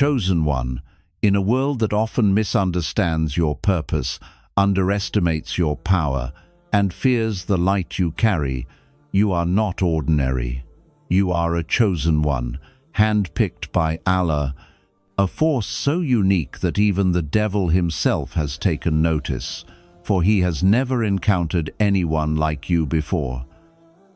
Chosen one, in a world that often misunderstands your purpose, underestimates your power, and fears the light you carry, you are not ordinary. You are a chosen one, handpicked by Allah, a force so unique that even the devil himself has taken notice, for he has never encountered anyone like you before.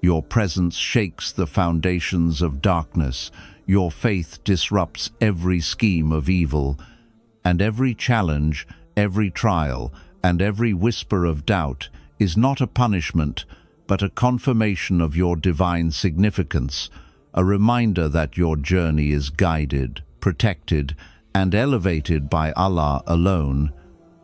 Your presence shakes the foundations of darkness, your faith disrupts every scheme of evil, and every challenge, every trial, and every whisper of doubt is not a punishment, but a confirmation of your divine significance, a reminder that your journey is guided, protected, and elevated by Allah alone.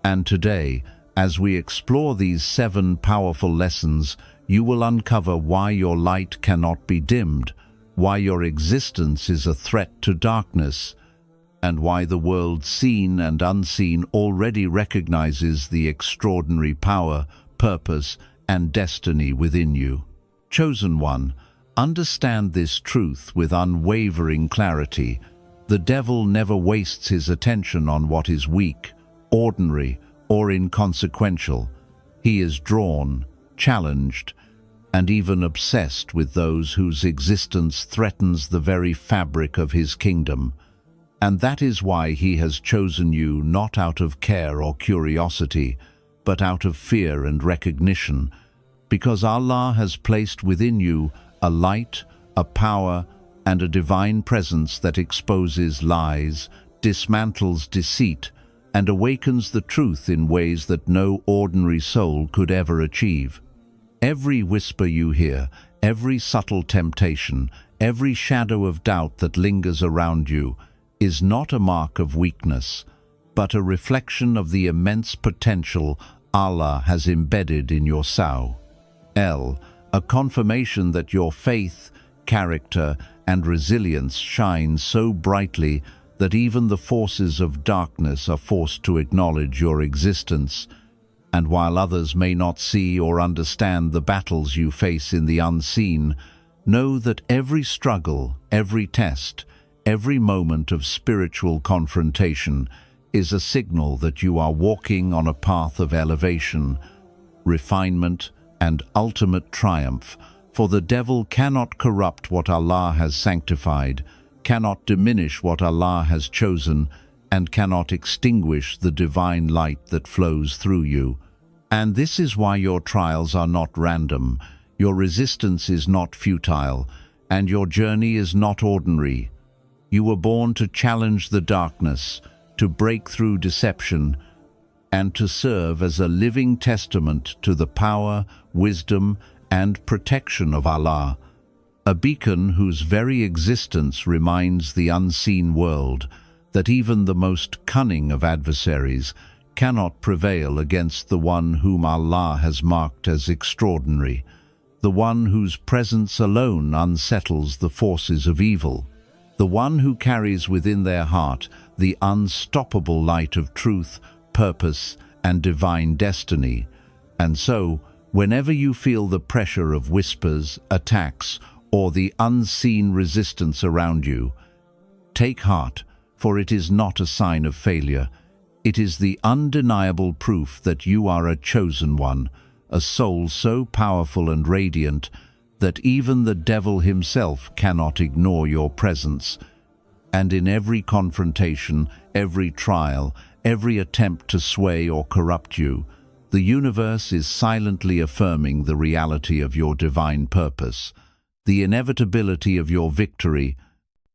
And today, as we explore these 7 powerful lessons, you will uncover why your light cannot be dimmed, why your existence is a threat to darkness, and why the world seen and unseen already recognizes the extraordinary power, purpose, and destiny within you. Chosen one, understand this truth with unwavering clarity. The devil never wastes his attention on what is weak, ordinary, or inconsequential. He is drawn, challenged, and even obsessed with those whose existence threatens the very fabric of his kingdom. And that is why he has chosen you not out of care or curiosity, but out of fear and recognition, because Allah has placed within you a light, a power, and a divine presence that exposes lies, dismantles deceit, and awakens the truth in ways that no ordinary soul could ever achieve. Every whisper you hear, every subtle temptation, every shadow of doubt that lingers around you is not a mark of weakness, but a reflection of the immense potential Allah has embedded in your soul. A confirmation that your faith, character, and resilience shine so brightly that even the forces of darkness are forced to acknowledge your existence. And while others may not see or understand the battles you face in the unseen, know that every struggle, every test, every moment of spiritual confrontation is a signal that you are walking on a path of elevation, refinement, and ultimate triumph, for the devil cannot corrupt what Allah has sanctified, cannot diminish what Allah has chosen, and cannot extinguish the divine light that flows through you. And this is why your trials are not random, your resistance is not futile, and your journey is not ordinary. You were born to challenge the darkness, to break through deception, and to serve as a living testament to the power, wisdom, and protection of Allah, a beacon whose very existence reminds the unseen world that even the most cunning of adversaries cannot prevail against the one whom Allah has marked as extraordinary, the one whose presence alone unsettles the forces of evil, the one who carries within their heart the unstoppable light of truth, purpose, and divine destiny. And so, whenever you feel the pressure of whispers, attacks, or the unseen resistance around you, take heart, for it is not a sign of failure. It is the undeniable proof that you are a chosen one, a soul so powerful and radiant that even the devil himself cannot ignore your presence. And in every confrontation, every trial, every attempt to sway or corrupt you, the universe is silently affirming the reality of your divine purpose, the inevitability of your victory,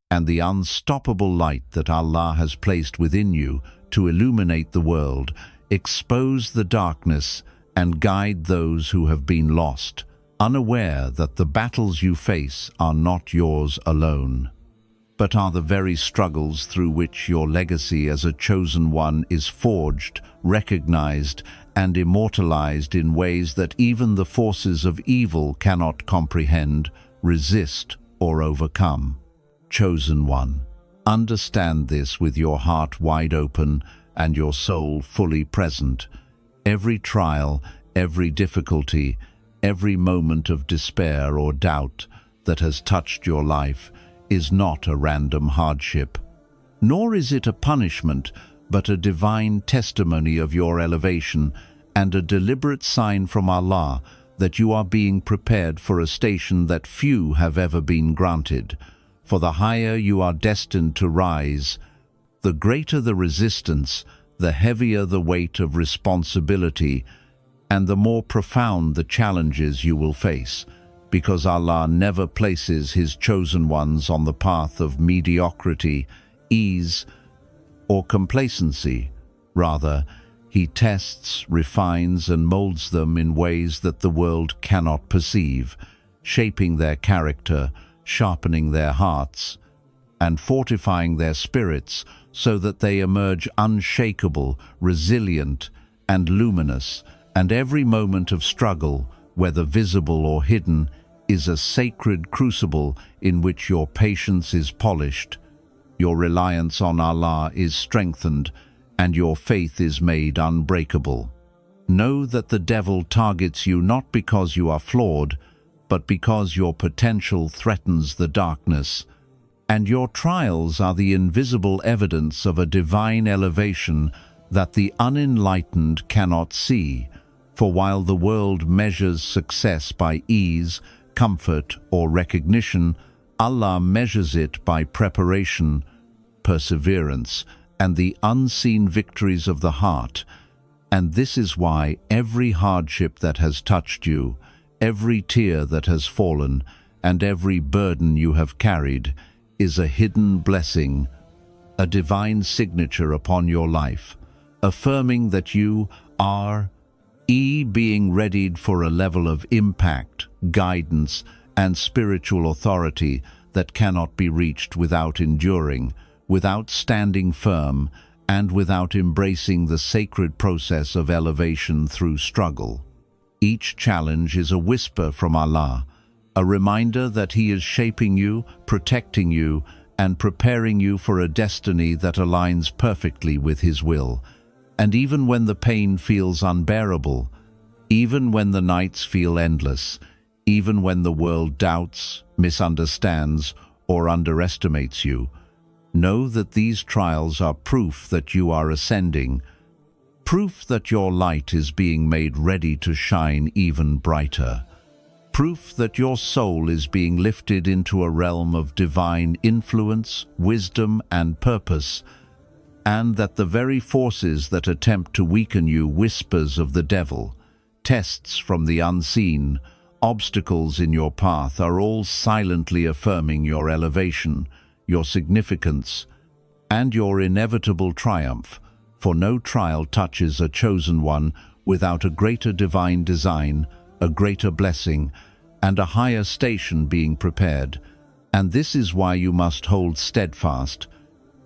and the unstoppable light that Allah has placed within you to illuminate the world, expose the darkness, and guide those who have been lost, unaware that the battles you face are not yours alone, but are the very struggles through which your legacy as a chosen one is forged, recognized, and immortalized in ways that even the forces of evil cannot comprehend, resist, or overcome. Chosen one, understand this with your heart wide open and your soul fully present. Every trial, every difficulty, every moment of despair or doubt that has touched your life is not a random hardship. Nor is it a punishment, but a divine testimony of your elevation and a deliberate sign from Allah that you are being prepared for a station that few have ever been granted. For the higher you are destined to rise, the greater the resistance, the heavier the weight of responsibility, and the more profound the challenges you will face, because Allah never places His chosen ones on the path of mediocrity, ease, or complacency. Rather, He tests, refines, and molds them in ways that the world cannot perceive, shaping their character, sharpening their hearts, and fortifying their spirits so that they emerge unshakable, resilient, and luminous. And every moment of struggle, whether visible or hidden, is a sacred crucible in which your patience is polished, your reliance on Allah is strengthened, and your faith is made unbreakable. Know that the devil targets you not because you are flawed, but because your potential threatens the darkness, and your trials are the invisible evidence of a divine elevation that the unenlightened cannot see. For while the world measures success by ease, comfort, or recognition, Allah measures it by preparation, perseverance, and the unseen victories of the heart. And this is why every hardship that has touched you, every tear that has fallen, and every burden you have carried is a hidden blessing, a divine signature upon your life, affirming that you are being readied for a level of impact, guidance, and spiritual authority that cannot be reached without enduring, without standing firm, and without embracing the sacred process of elevation through struggle. Each challenge is a whisper from Allah, a reminder that He is shaping you, protecting you, and preparing you for a destiny that aligns perfectly with His will. And even when the pain feels unbearable, even when the nights feel endless, even when the world doubts, misunderstands, or underestimates you, know that these trials are proof that you are ascending, proof that your light is being made ready to shine even brighter, proof that your soul is being lifted into a realm of divine influence, wisdom, and purpose, and that the very forces that attempt to weaken you, whispers of the devil, tests from the unseen, obstacles in your path, are all silently affirming your elevation, your significance, and your inevitable triumph. For no trial touches a chosen one without a greater divine design, a greater blessing, and a higher station being prepared. And this is why you must hold steadfast,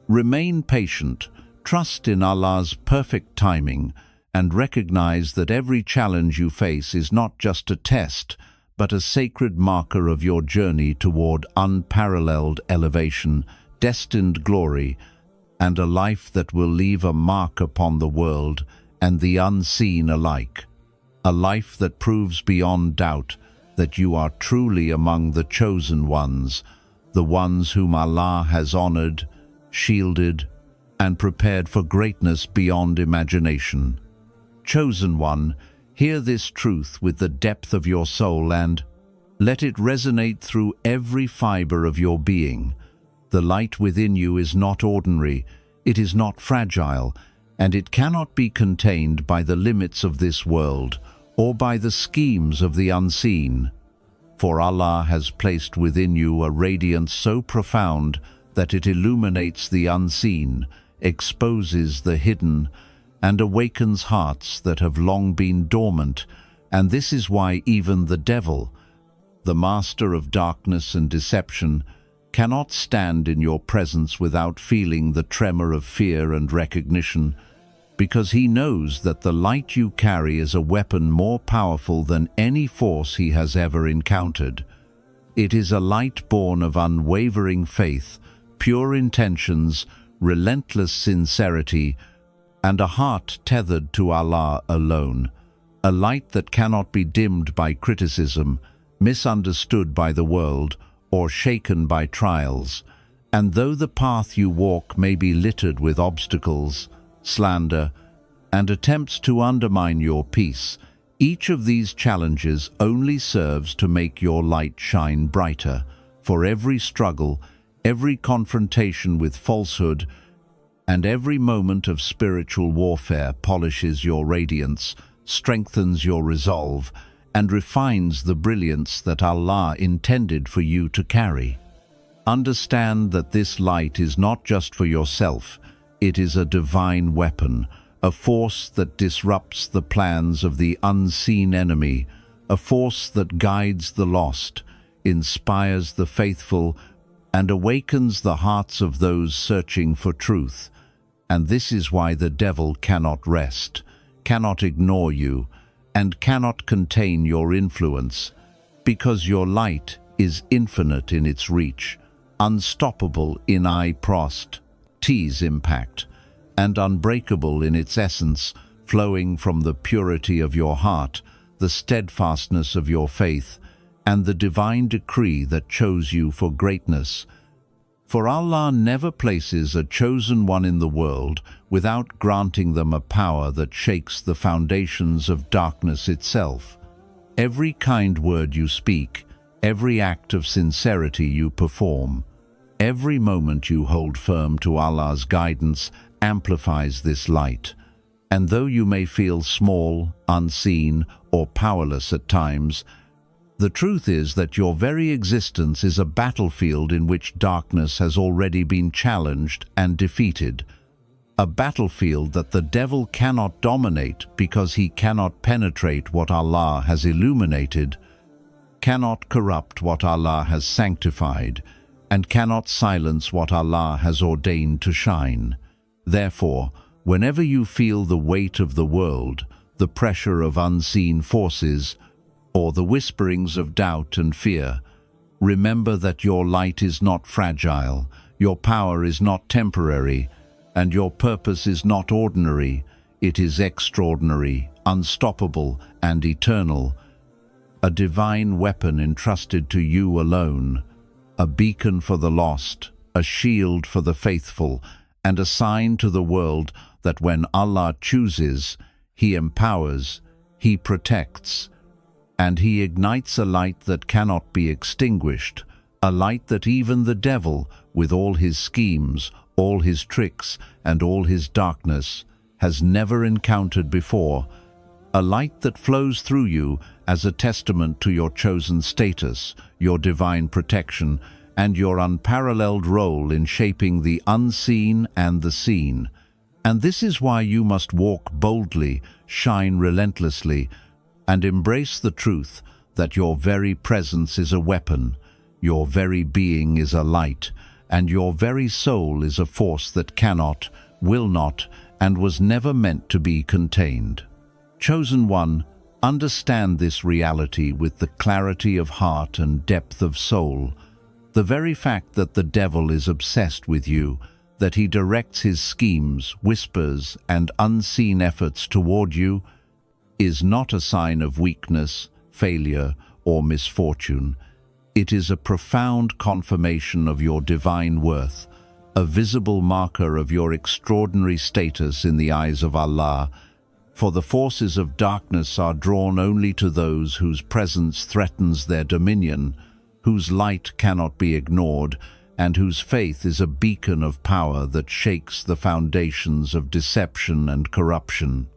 remain patient, trust in Allah's perfect timing, and recognize that every challenge you face is not just a test, but a sacred marker of your journey toward unparalleled elevation, destined glory, and a life that will leave a mark upon the world and the unseen alike. A life that proves beyond doubt that you are truly among the chosen ones, the ones whom Allah has honored, shielded, and prepared for greatness beyond imagination. Chosen one, hear this truth with the depth of your soul and let it resonate through every fiber of your being. The light within you is not ordinary, it is not fragile, and it cannot be contained by the limits of this world or by the schemes of the unseen. For Allah has placed within you a radiance so profound that it illuminates the unseen, exposes the hidden, and awakens hearts that have long been dormant. And this is why even the devil, the master of darkness and deception, cannot stand in your presence without feeling the tremor of fear and recognition, because he knows that the light you carry is a weapon more powerful than any force he has ever encountered. It is a light born of unwavering faith, pure intentions, relentless sincerity, and a heart tethered to Allah alone, a light that cannot be dimmed by criticism, misunderstood by the world, or shaken by trials, And though the path you walk may be littered with obstacles, slander, and attempts to undermine your peace, each of these challenges only serves to make your light shine brighter. For every struggle, every confrontation with falsehood, and every moment of spiritual warfare polishes your radiance, strengthens your resolve, and refines the brilliance that Allah intended for you to carry. Understand that this light is not just for yourself, it is a divine weapon, a force that disrupts the plans of the unseen enemy, a force that guides the lost, inspires the faithful, and awakens the hearts of those searching for truth. And this is why the devil cannot rest, cannot ignore you, and cannot contain your influence, because your light is infinite in its reach, unstoppable in T's impact, and unbreakable in its essence, flowing from the purity of your heart, the steadfastness of your faith, and the divine decree that chose you for greatness. For Allah never places a chosen one in the world without granting them a power that shakes the foundations of darkness itself. Every kind word you speak, every act of sincerity you perform, every moment you hold firm to Allah's guidance amplifies this light. And though you may feel small, unseen, or powerless at times, the truth is that your very existence is a battlefield in which darkness has already been challenged and defeated. A battlefield that the devil cannot dominate because he cannot penetrate what Allah has illuminated, cannot corrupt what Allah has sanctified, and cannot silence what Allah has ordained to shine. Therefore, whenever you feel the weight of the world, the pressure of unseen forces, or the whisperings of doubt and fear, remember that your light is not fragile, your power is not temporary, and your purpose is not ordinary. It is extraordinary, unstoppable, and eternal. A divine weapon entrusted to you alone, a beacon for the lost, a shield for the faithful, and a sign to the world that when Allah chooses, He empowers, He protects, and He ignites a light that cannot be extinguished, a light that even the devil, with all his schemes, all his tricks, and all his darkness, has never encountered before, a light that flows through you as a testament to your chosen status, your divine protection, and your unparalleled role in shaping the unseen and the seen. And this is why you must walk boldly, shine relentlessly, and embrace the truth that your very presence is a weapon, your very being is a light, and your very soul is a force that cannot, will not, and was never meant to be contained. Chosen one, understand this reality with the clarity of heart and depth of soul. The very fact that the devil is obsessed with you, that he directs his schemes, whispers, and unseen efforts toward you, is not a sign of weakness, failure, or misfortune. It is a profound confirmation of your divine worth, a visible marker of your extraordinary status in the eyes of Allah, for the forces of darkness are drawn only to those whose presence threatens their dominion, whose light cannot be ignored, and whose faith is a beacon of power that shakes the foundations of deception and corruption.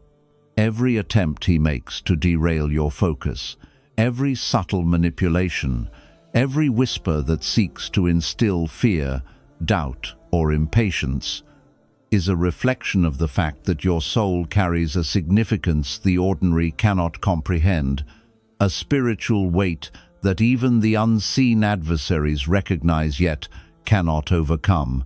Every attempt he makes to derail your focus, every subtle manipulation, every whisper that seeks to instill fear, doubt, or impatience, is a reflection of the fact that your soul carries a significance the ordinary cannot comprehend, a spiritual weight that even the unseen adversaries recognize yet cannot overcome.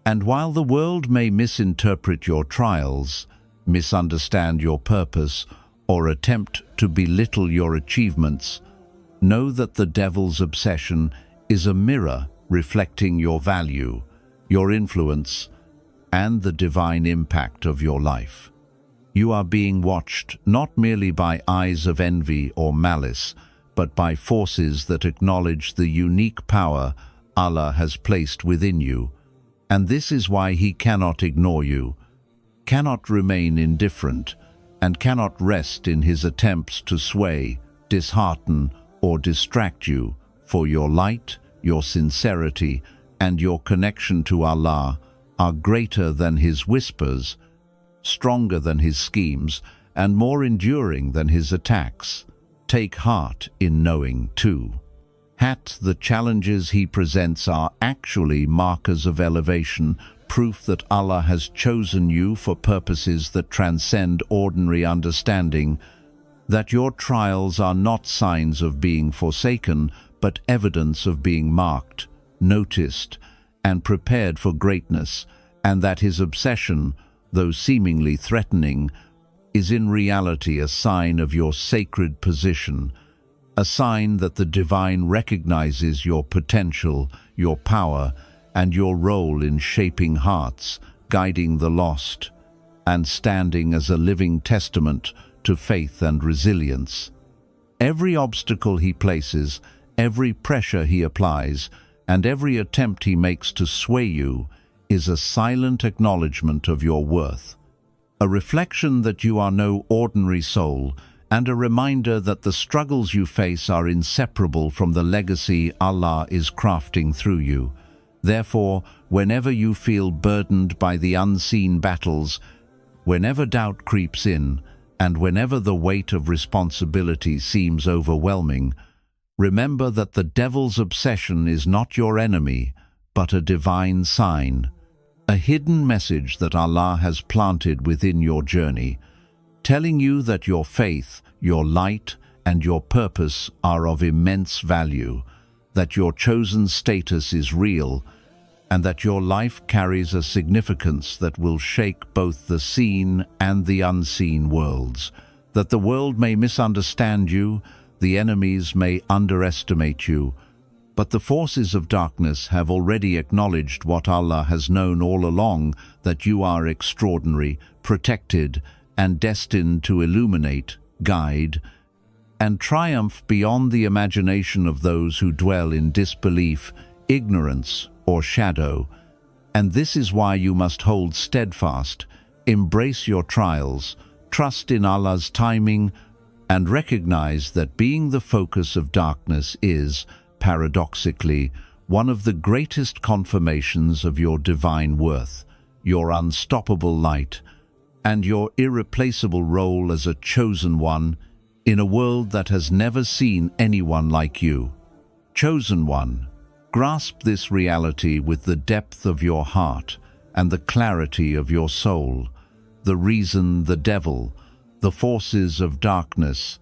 And while the world may misinterpret your trials, misunderstand your purpose, or attempt to belittle your achievements, know that the devil's obsession is a mirror reflecting your value, your influence, and the divine impact of your life. You are being watched not merely by eyes of envy or malice, but by forces that acknowledge the unique power Allah has placed within you, and this is why He cannot ignore you, cannot remain indifferent, and cannot rest in His attempts to sway, dishearten, or distract you, for your light, your sincerity, and your connection to Allah are greater than His whispers, stronger than His schemes, and more enduring than His attacks. Take heart in knowing, too, that the challenges He presents are actually markers of elevation, proof that Allah has chosen you for purposes that transcend ordinary understanding, that your trials are not signs of being forsaken, but evidence of being marked, noticed, and prepared for greatness, and that His obsession, though seemingly threatening, is in reality a sign of your sacred position, a sign that the divine recognizes your potential, your power, and your role in shaping hearts, guiding the lost, and standing as a living testament to faith and resilience. Every obstacle He places, every pressure He applies, and every attempt He makes to sway you is a silent acknowledgement of your worth, a reflection that you are no ordinary soul, and a reminder that the struggles you face are inseparable from the legacy Allah is crafting through you. Therefore, whenever you feel burdened by the unseen battles, whenever doubt creeps in, and whenever the weight of responsibility seems overwhelming, remember that the devil's obsession is not your enemy, but a divine sign, a hidden message that Allah has planted within your journey, telling you that your faith, your light, and your purpose are of immense value, that your chosen status is real, and that your life carries a significance that will shake both the seen and the unseen worlds, that the world may misunderstand you, the enemies may underestimate you, but the forces of darkness have already acknowledged what Allah has known all along, that you are extraordinary, protected, and destined to illuminate, guide, and triumph beyond the imagination of those who dwell in disbelief, ignorance, or shadow. And this is why you must hold steadfast, embrace your trials, trust in Allah's timing, and recognize that being the focus of darkness is, paradoxically, one of the greatest confirmations of your divine worth, your unstoppable light, and your irreplaceable role as a chosen one in a world that has never seen anyone like you. Chosen one, grasp this reality with the depth of your heart and the clarity of your soul. The reason the devil, the forces of darkness,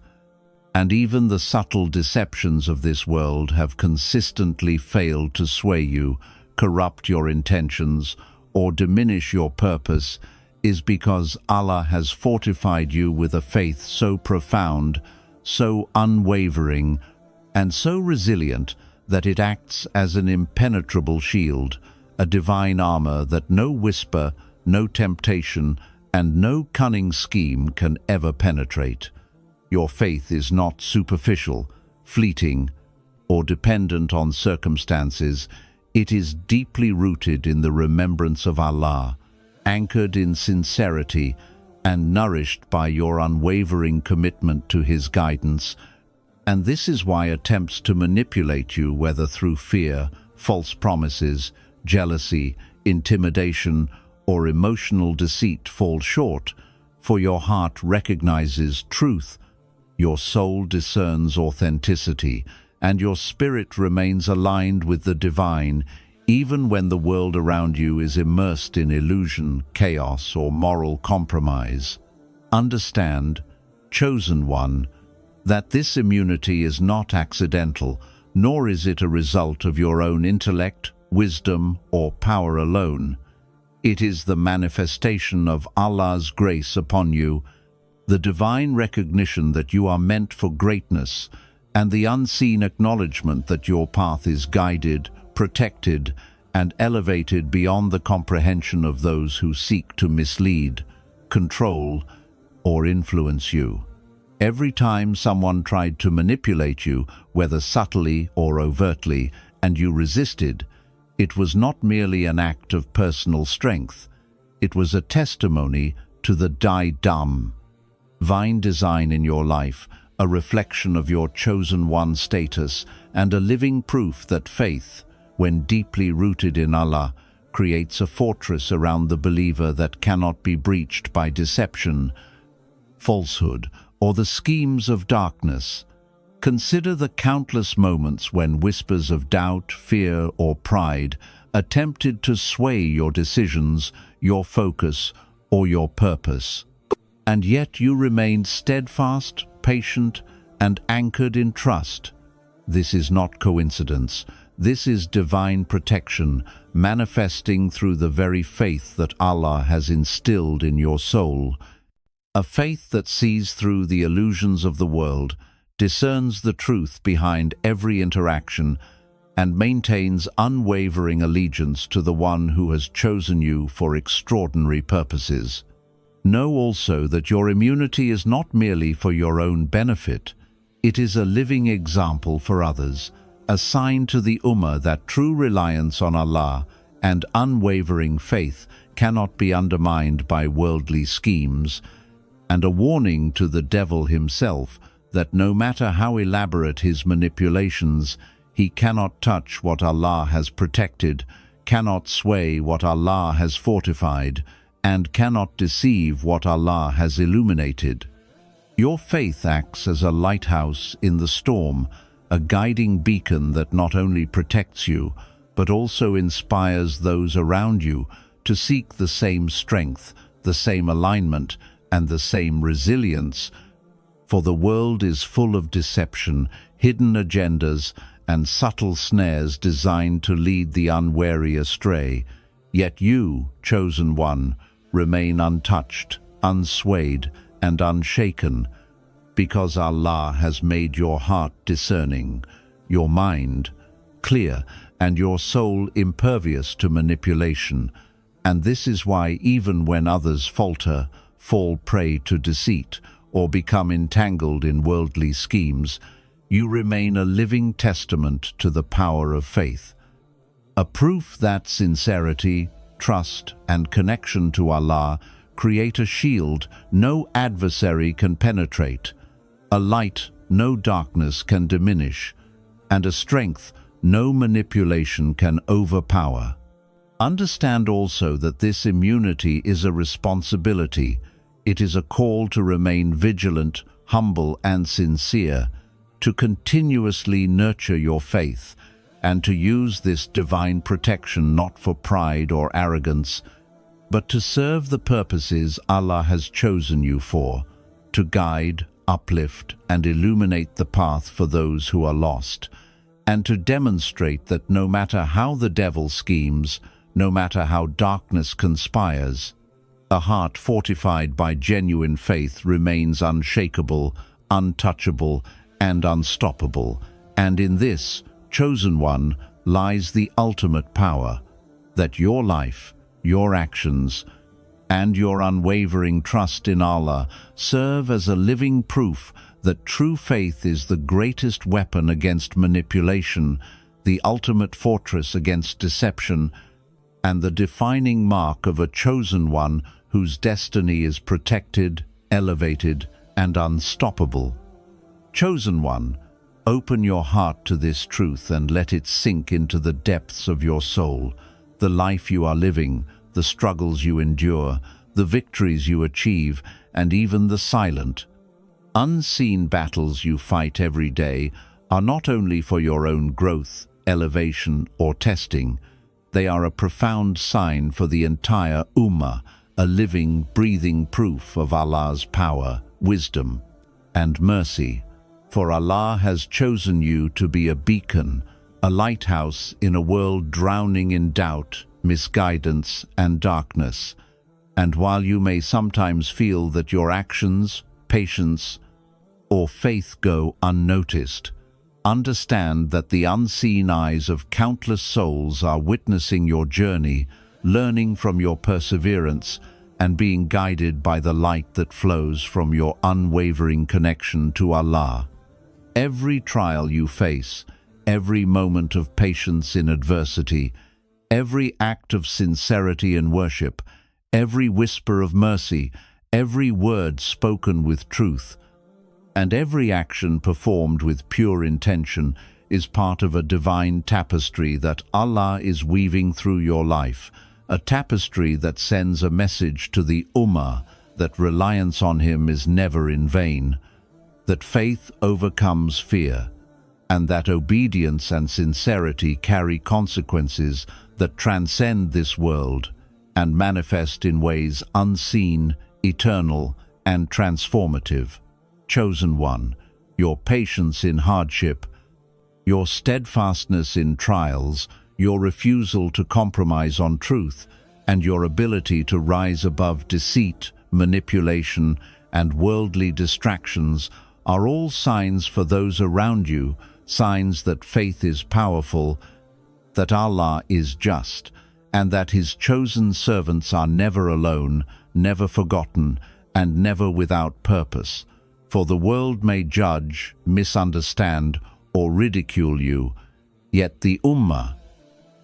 and even the subtle deceptions of this world have consistently failed to sway you, corrupt your intentions, or diminish your purpose is because Allah has fortified you with a faith so profound, so unwavering, and so resilient that it acts as an impenetrable shield, a divine armor that no whisper, no temptation, and no cunning scheme can ever penetrate. Your faith is not superficial, fleeting, or dependent on circumstances. It is deeply rooted in the remembrance of Allah, anchored in sincerity, and nourished by your unwavering commitment to His guidance. And this is why attempts to manipulate you, whether through fear, false promises, jealousy, intimidation, or emotional deceit, fall short, for your heart recognizes truth, your soul discerns authenticity, and your spirit remains aligned with the divine, even when the world around you is immersed in illusion, chaos, or moral compromise. Understand, chosen one, that this immunity is not accidental, nor is it a result of your own intellect, wisdom, or power alone. It is the manifestation of Allah's grace upon you, the divine recognition that you are meant for greatness, and the unseen acknowledgement that your path is guided, protected, and elevated beyond the comprehension of those who seek to mislead, control, or influence you. Every time someone tried to manipulate you, whether subtly or overtly, and you resisted, it was not merely an act of personal strength. It was a testimony to the divine design in your life, a reflection of your chosen one status, and a living proof that faith, when deeply rooted in Allah, creates a fortress around the believer that cannot be breached by deception, falsehood, or the schemes of darkness. Consider the countless moments when whispers of doubt, fear, or pride attempted to sway your decisions, your focus, or your purpose. And yet you remained steadfast, patient, and anchored in trust. This is not coincidence. This is divine protection, manifesting through the very faith that Allah has instilled in your soul. A faith that sees through the illusions of the world, discerns the truth behind every interaction, and maintains unwavering allegiance to the one who has chosen you for extraordinary purposes. Know also that your immunity is not merely for your own benefit. It is a living example for others, a sign to the Ummah that true reliance on Allah and unwavering faith cannot be undermined by worldly schemes, and a warning to the devil himself that no matter how elaborate his manipulations, he cannot touch what Allah has protected, cannot sway what Allah has fortified, and cannot deceive what Allah has illuminated. Your faith acts as a lighthouse in the storm, a guiding beacon that not only protects you, but also inspires those around you to seek the same strength, the same alignment, and the same resilience. For the world is full of deception, hidden agendas, and subtle snares designed to lead the unwary astray. Yet you, chosen one, remain untouched, unswayed, and unshaken, because Allah has made your heart discerning, your mind clear, and your soul impervious to manipulation. And this is why even when others falter, fall prey to deceit, or become entangled in worldly schemes, you remain a living testament to the power of faith, a proof that sincerity, trust, and connection to Allah create a shield no adversary can penetrate, a light no darkness can diminish, and a strength no manipulation can overpower. Understand also that this immunity is a responsibility. It is a call to remain vigilant, humble, and sincere, to continuously nurture your faith, and to use this divine protection not for pride or arrogance, but to serve the purposes Allah has chosen you for, to guide, uplift, and illuminate the path for those who are lost, and to demonstrate that no matter how the devil schemes, no matter how darkness conspires, a heart fortified by genuine faith remains unshakable, untouchable, and unstoppable. And in this, chosen one, lies the ultimate power, that your life, your actions, and your unwavering trust in Allah serve as a living proof that true faith is the greatest weapon against manipulation, the ultimate fortress against deception, and the defining mark of a chosen one whose destiny is protected, elevated, and unstoppable. Chosen one, open your heart to this truth and let it sink into the depths of your soul. The life you are living, the struggles you endure, the victories you achieve, and even the silent, unseen battles you fight every day are not only for your own growth, elevation, or testing. They are a profound sign for the entire Ummah, a living, breathing proof of Allah's power, wisdom, and mercy. For Allah has chosen you to be a beacon, a lighthouse in a world drowning in doubt, misguidance, and darkness. And while you may sometimes feel that your actions, patience, or faith go unnoticed, understand that the unseen eyes of countless souls are witnessing your journey, learning from your perseverance, and being guided by the light that flows from your unwavering connection to Allah. Every trial you face, every moment of patience in adversity, every act of sincerity in worship, every whisper of mercy, every word spoken with truth, and every action performed with pure intention is part of a divine tapestry that Allah is weaving through your life, a tapestry that sends a message to the Ummah that reliance on Him is never in vain, that faith overcomes fear, and that obedience and sincerity carry consequences that transcend this world and manifest in ways unseen, eternal, and transformative. Chosen one, your patience in hardship, your steadfastness in trials, your refusal to compromise on truth, and your ability to rise above deceit, manipulation, and worldly distractions are all signs for those around you, signs that faith is powerful, that Allah is just, and that His chosen servants are never alone, never forgotten, and never without purpose. For the world may judge, misunderstand, or ridicule you, yet the Ummah,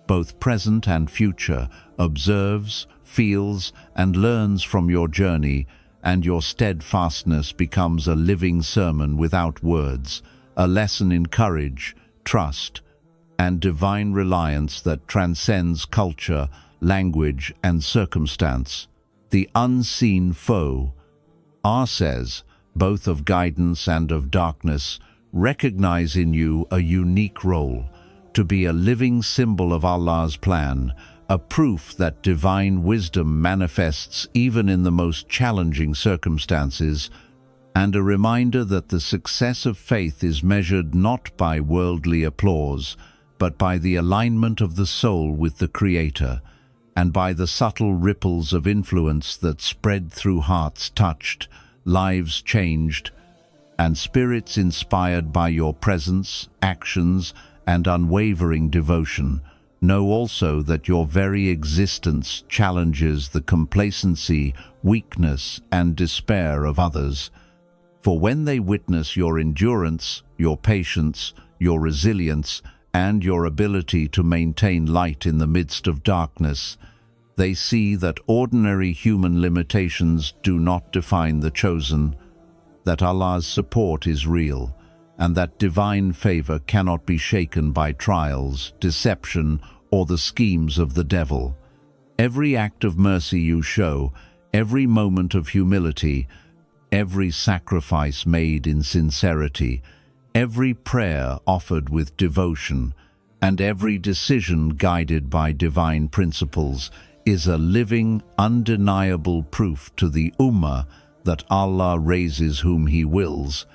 both present and future, observes, feels, and learns from your journey, and your steadfastness becomes a living sermon without words, a lesson in courage, trust, and divine reliance that transcends culture, language, and circumstance. The unseen foe, Allah says, both of guidance and of darkness, recognize in you a unique role, to be a living symbol of Allah's plan, a proof that divine wisdom manifests even in the most challenging circumstances, and a reminder that the success of faith is measured not by worldly applause, but by the alignment of the soul with the Creator, and by the subtle ripples of influence that spread through hearts touched, lives changed, and spirits inspired by your presence, actions, and unwavering devotion. Know also that your very existence challenges the complacency, weakness, and despair of others. For when they witness your endurance, your patience, your resilience, and your ability to maintain light in the midst of darkness, they see that ordinary human limitations do not define the chosen, that Allah's support is real, and that divine favor cannot be shaken by trials, deception, or the schemes of the devil. Every act of mercy you show, every moment of humility, every sacrifice made in sincerity, every prayer offered with devotion, and every decision guided by divine principles is a living, undeniable proof to the Ummah that Allah raises whom He wills,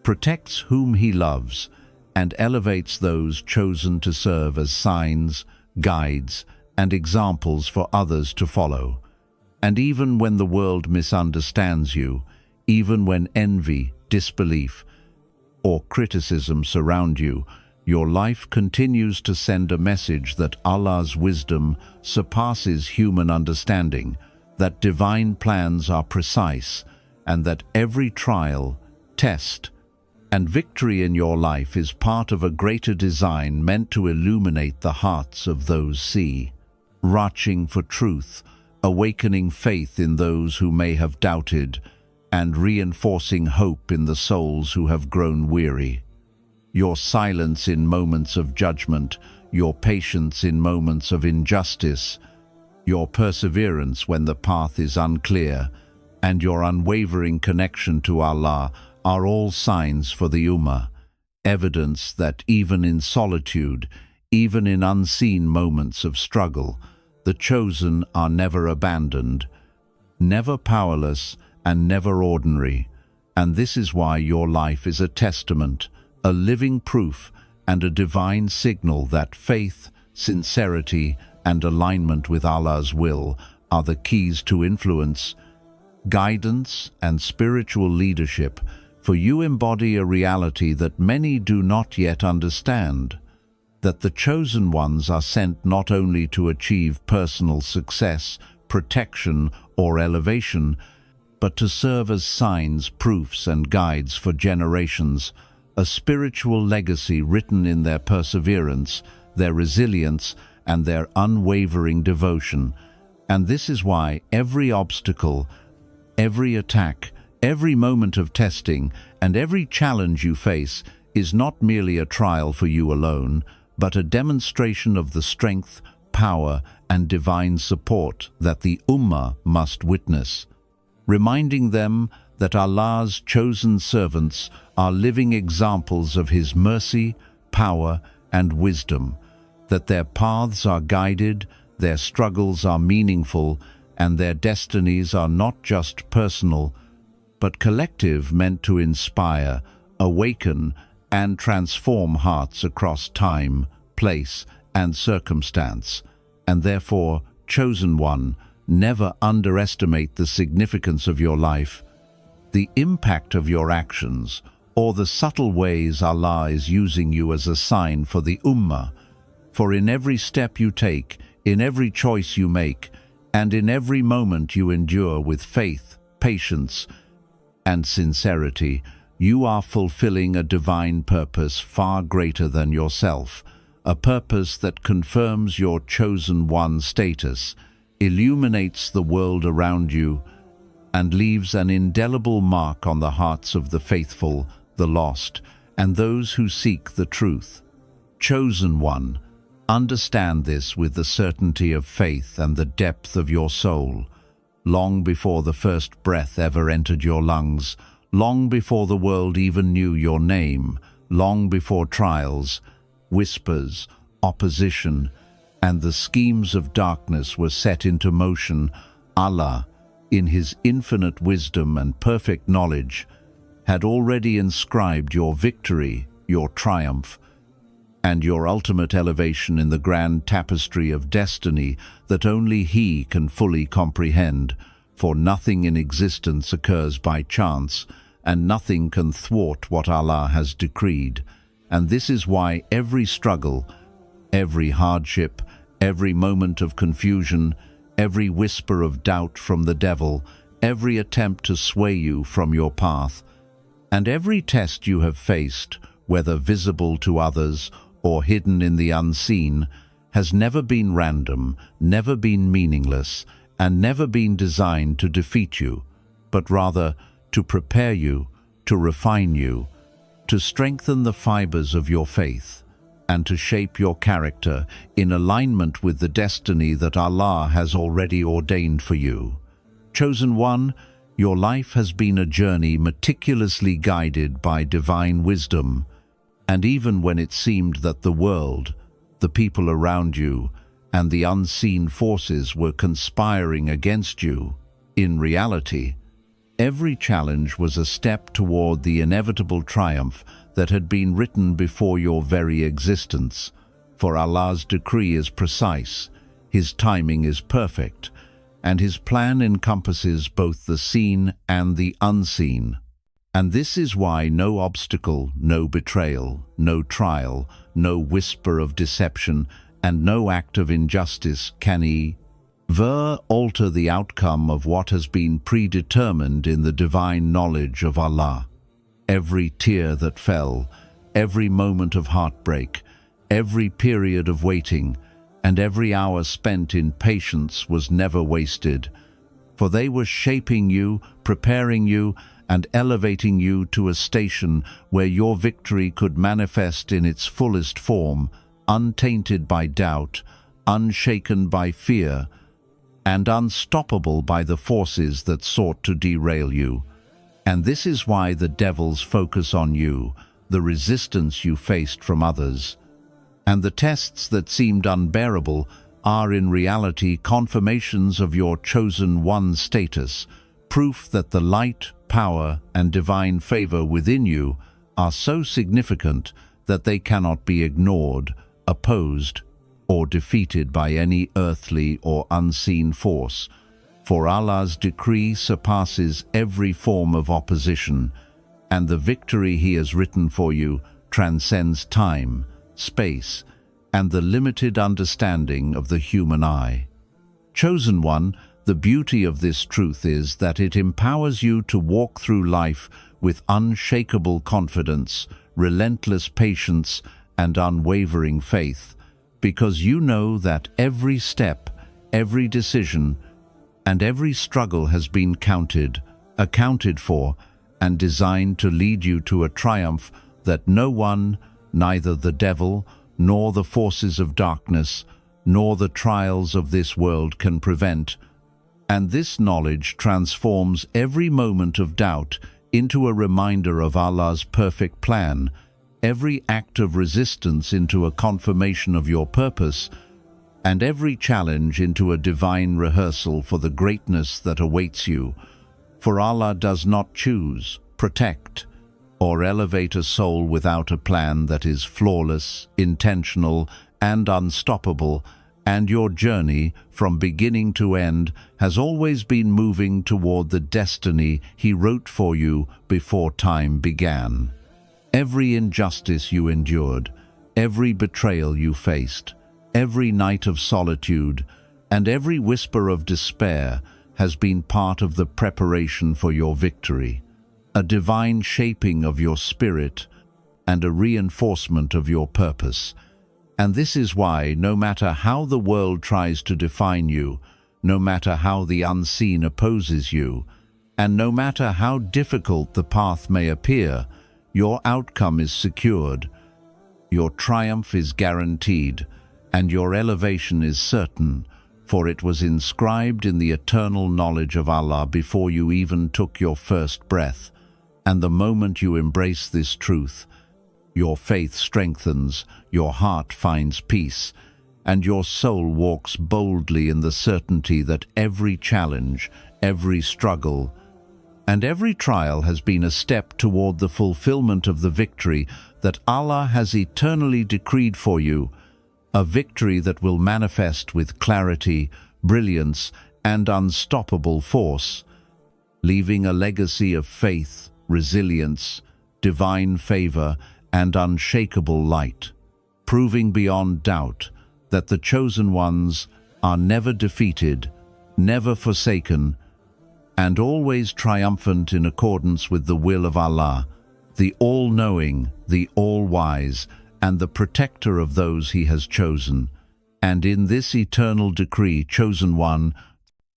protects whom He loves, and elevates those chosen to serve as signs, guides, and examples for others to follow. And even when the world misunderstands you, even when envy, disbelief, or criticism surround you, your life continues to send a message that Allah's wisdom surpasses human understanding, that divine plans are precise, and that every trial, test, and victory in your life is part of a greater design meant to illuminate the hearts of those searching for truth, awakening faith in those who may have doubted, and reinforcing hope in the souls who have grown weary. Your silence in moments of judgment, your patience in moments of injustice, your perseverance when the path is unclear, and your unwavering connection to Allah are all signs for the Ummah, evidence that even in solitude, even in unseen moments of struggle, the chosen are never abandoned, never powerless, and never ordinary. And this is why your life is a testament, a living proof, and a divine signal that faith, sincerity, and alignment with Allah's will are the keys to influence, guidance, and spiritual leadership, for you embody a reality that many do not yet understand, that the chosen ones are sent not only to achieve personal success, protection, or elevation, but to serve as signs, proofs, and guides for generations, a spiritual legacy written in their perseverance, their resilience, and their unwavering devotion. And this is why every obstacle, every attack, every moment of testing, and every challenge you face is not merely a trial for you alone, but a demonstration of the strength, power, and divine support that the Ummah must witness, reminding them that Allah's chosen servants are living examples of His mercy, power, and wisdom, that their paths are guided, their struggles are meaningful, and their destinies are not just personal, but collective, meant to inspire, awaken, and transform hearts across time, place, and circumstance. And therefore, chosen one, never underestimate the significance of your life, the impact of your actions, or the subtle ways Allah is using you as a sign for the Ummah. For in every step you take, in every choice you make, and in every moment you endure with faith, patience, and sincerity, you are fulfilling a divine purpose far greater than yourself, a purpose that confirms your chosen one status, illuminates the world around you, and leaves an indelible mark on the hearts of the faithful, the lost, and those who seek the truth. Chosen one, understand this with the certainty of faith and the depth of your soul. Long before the first breath ever entered your lungs, long before the world even knew your name, long before trials, whispers, opposition, and the schemes of darkness were set into motion, Allah, in His infinite wisdom and perfect knowledge, had already inscribed your victory, your triumph, and your ultimate elevation in the grand tapestry of destiny that only He can fully comprehend, for nothing in existence occurs by chance, and nothing can thwart what Allah has decreed. And this is why every struggle, every hardship, every moment of confusion, every whisper of doubt from the devil, every attempt to sway you from your path, and every test you have faced, whether visible to others or hidden in the unseen, has never been random, never been meaningless, and never been designed to defeat you, but rather to prepare you, to refine you, to strengthen the fibers of your faith, and to shape your character in alignment with the destiny that Allah has already ordained for you. Chosen one, your life has been a journey meticulously guided by divine wisdom, and even when it seemed that the world, the people around you, and the unseen forces were conspiring against you, in reality, every challenge was a step toward the inevitable triumph that had been written before your very existence. For Allah's decree is precise, His timing is perfect, and His plan encompasses both the seen and the unseen. And this is why no obstacle, no betrayal, no trial, no whisper of deception, and no act of injustice can ever alter the outcome of what has been predetermined in the divine knowledge of Allah. Every tear that fell, every moment of heartbreak, every period of waiting, and every hour spent in patience was never wasted, for they were shaping you, preparing you, and elevating you to a station where your victory could manifest in its fullest form, untainted by doubt, unshaken by fear, and unstoppable by the forces that sought to derail you. And this is why the devil's focus on you, the resistance you faced from others, and the tests that seemed unbearable are in reality confirmations of your chosen one status, proof that the light, power, and divine favor within you are so significant that they cannot be ignored, opposed, or defeated by any earthly or unseen force. For Allah's decree surpasses every form of opposition, and the victory He has written for you transcends time, space, and the limited understanding of the human eye. Chosen one, the beauty of this truth is that it empowers you to walk through life with unshakable confidence, relentless patience, and unwavering faith, because you know that every step, every decision, and every struggle has been accounted for, and designed to lead you to a triumph that no one, neither the devil, nor the forces of darkness, nor the trials of this world can prevent. And this knowledge transforms every moment of doubt into a reminder of Allah's perfect plan, every act of resistance into a confirmation of your purpose, and every challenge into a divine rehearsal for the greatness that awaits you. For Allah does not choose, protect, or elevate a soul without a plan that is flawless, intentional, and unstoppable, and your journey, from beginning to end, has always been moving toward the destiny He wrote for you before time began. Every injustice you endured, every betrayal you faced, every night of solitude, and every whisper of despair has been part of the preparation for your victory, a divine shaping of your spirit and a reinforcement of your purpose. And this is why, no matter how the world tries to define you, no matter how the unseen opposes you, and no matter how difficult the path may appear, your outcome is secured, your triumph is guaranteed, and your elevation is certain, for it was inscribed in the eternal knowledge of Allah before you even took your first breath. And the moment you embrace this truth, your faith strengthens, your heart finds peace, and your soul walks boldly in the certainty that every challenge, every struggle, and every trial has been a step toward the fulfillment of the victory that Allah has eternally decreed for you, a victory that will manifest with clarity, brilliance, and unstoppable force, leaving a legacy of faith, resilience, divine favor, and unshakable light, proving beyond doubt that the chosen ones are never defeated, never forsaken, and always triumphant in accordance with the will of Allah, the all-knowing, the all-wise, and the protector of those He has chosen. And in this eternal decree, chosen one,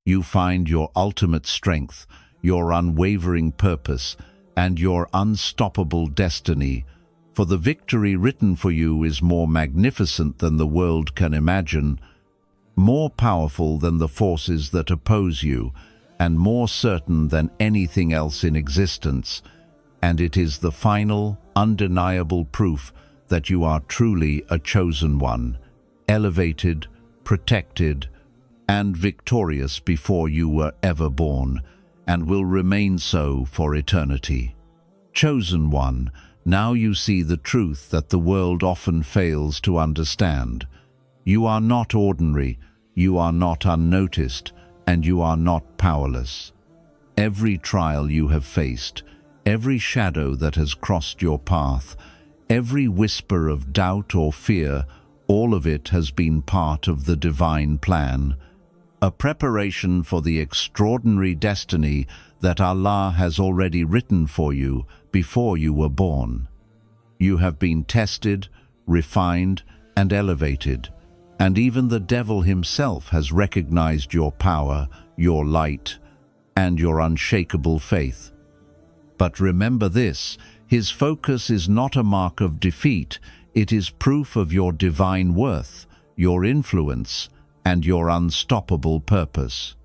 you find your ultimate strength, your unwavering purpose, and your unstoppable destiny. For the victory written for you is more magnificent than the world can imagine, more powerful than the forces that oppose you, and more certain than anything else in existence. And it is the final, undeniable proof that you are truly a chosen one, elevated, protected, and victorious before you were ever born, and will remain so for eternity. Chosen one, now you see the truth that the world often fails to understand. You are not ordinary, you are not unnoticed, and you are not powerless. Every trial you have faced, every shadow that has crossed your path, every whisper of doubt or fear, all of it has been part of the divine plan, a preparation for the extraordinary destiny that Allah has already written for you before you were born. You have been tested, refined, and elevated, and even the devil himself has recognized your power, your light, and your unshakable faith. But remember this, his focus is not a mark of defeat, it is proof of your divine worth, your influence, and your unstoppable purpose.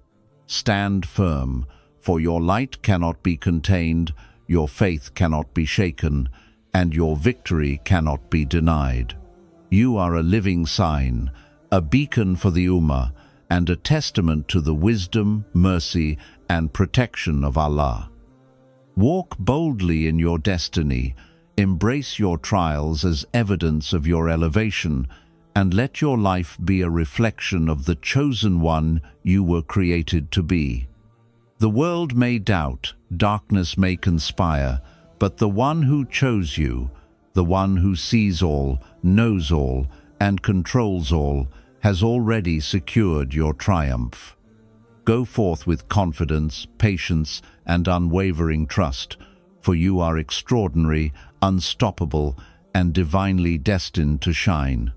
Stand firm, for your light cannot be contained, your faith cannot be shaken, and your victory cannot be denied. You are a living sign, a beacon for the Ummah, and a testament to the wisdom, mercy, and protection of Allah. Walk boldly in your destiny, embrace your trials as evidence of your elevation, and let your life be a reflection of the chosen one you were created to be. The world may doubt, darkness may conspire, but the one who chose you, the one who sees all, knows all, and controls all, has already secured your triumph. Go forth with confidence, patience, and unwavering trust, for you are extraordinary, unstoppable, and divinely destined to shine.